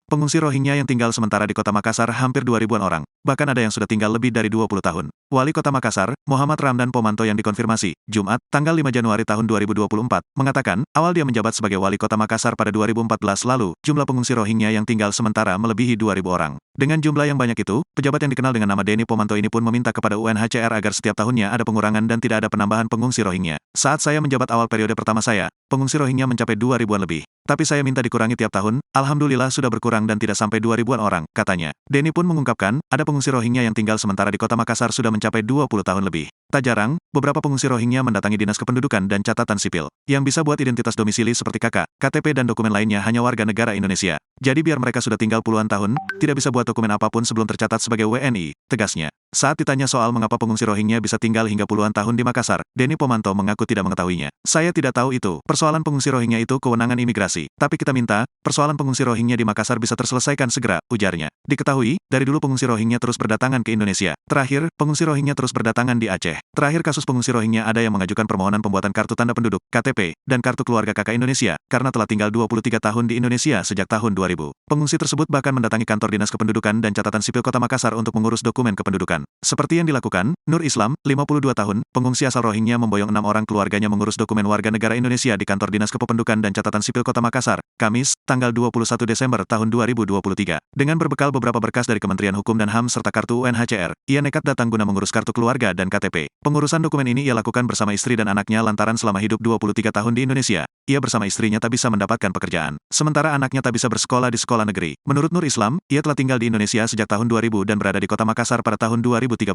Pengungsi Rohingya yang tinggal sementara di kota Makassar hampir 2.000-an orang, bahkan ada yang sudah tinggal lebih dari 20 tahun. Wali Kota Makassar, Muhammad Ramdan Pomanto yang dikonfirmasi, Jumat, tanggal 5 Januari tahun 2024, mengatakan, awal dia menjabat sebagai Wali Kota Makassar pada 2014 lalu, jumlah pengungsi Rohingya yang tinggal sementara melebihi 2.000 orang. Dengan jumlah yang banyak itu, pejabat yang dikenal dengan nama Denny Pomanto ini pun meminta kepada UNHCR agar setiap tahunnya ada pengurangan dan tidak ada penambahan pengungsi Rohingya. Saat saya menjabat awal periode pertama saya, pengungsi Rohingya mencapai 2.000-an lebih. Tapi saya minta dikurangi tiap tahun, alhamdulillah sudah berkurang dan tidak sampai 2.000-an orang, katanya. Denny pun mengungkapkan, ada pengungsi Rohingya yang tinggal sementara di kota Makassar sudah mencapai 20 tahun lebih. Tak jarang, beberapa pengungsi Rohingya mendatangi Dinas Kependudukan dan Catatan Sipil, yang bisa buat identitas domisili seperti KK, KTP dan dokumen lainnya hanya warga negara Indonesia. Jadi biar mereka sudah tinggal puluhan tahun, tidak bisa buat dokumen apapun sebelum tercatat sebagai WNI, tegasnya. Saat ditanya soal mengapa pengungsi Rohingya bisa tinggal hingga puluhan tahun di Makassar, Denny Pomanto mengaku tidak mengetahuinya. Saya tidak tahu itu. Persoalan pengungsi Rohingya itu kewenangan imigrasi. Tapi kita minta, persoalan pengungsi Rohingya di Makassar bisa terselesaikan segera, ujarnya. Diketahui, dari dulu pengungsi Rohingya terus berdatangan ke Indonesia. Terakhir, pengungsi Rohingya terus berdatangan di Aceh. Terakhir kasus pengungsi Rohingya ada yang mengajukan permohonan pembuatan kartu tanda penduduk, KTP, dan kartu keluarga KK Indonesia, karena telah tinggal 23 tahun di Indonesia sejak tahun 2000. Pengungsi tersebut bahkan mendatangi kantor Dinas Kependudukan dan Catatan Sipil Kota Makassar untuk mengurus dokumen kependudukan. Seperti yang dilakukan, Nur Islam, 52 tahun, pengungsi asal Rohingya memboyong 6 orang keluarganya mengurus dokumen warga negara Indonesia di kantor Dinas Kependudukan dan Catatan Sipil Kota Makassar, Kamis, tanggal 21 Desember tahun 2023. Dengan berbekal beberapa berkas dari Kementerian Hukum dan HAM serta kartu UNHCR, ia nekat datang guna mengurus kartu keluarga dan KTP. Pengurusan dokumen ini ia lakukan bersama istri dan anaknya lantaran selama hidup 23 tahun di Indonesia, ia bersama istrinya tak bisa mendapatkan pekerjaan. Sementara anaknya tak bisa bersekolah di sekolah negeri. Menurut Nur Islam, ia telah tinggal di Indonesia sejak tahun 2000 dan berada di kota Makassar pada tahun 2013.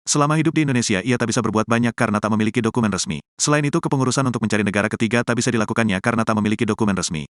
Selama hidup di Indonesia, ia tak bisa berbuat banyak karena tak memiliki dokumen resmi. Selain itu, kepengurusan untuk mencari negara ketiga tak bisa dilakukannya karena tak memiliki dokumen resmi.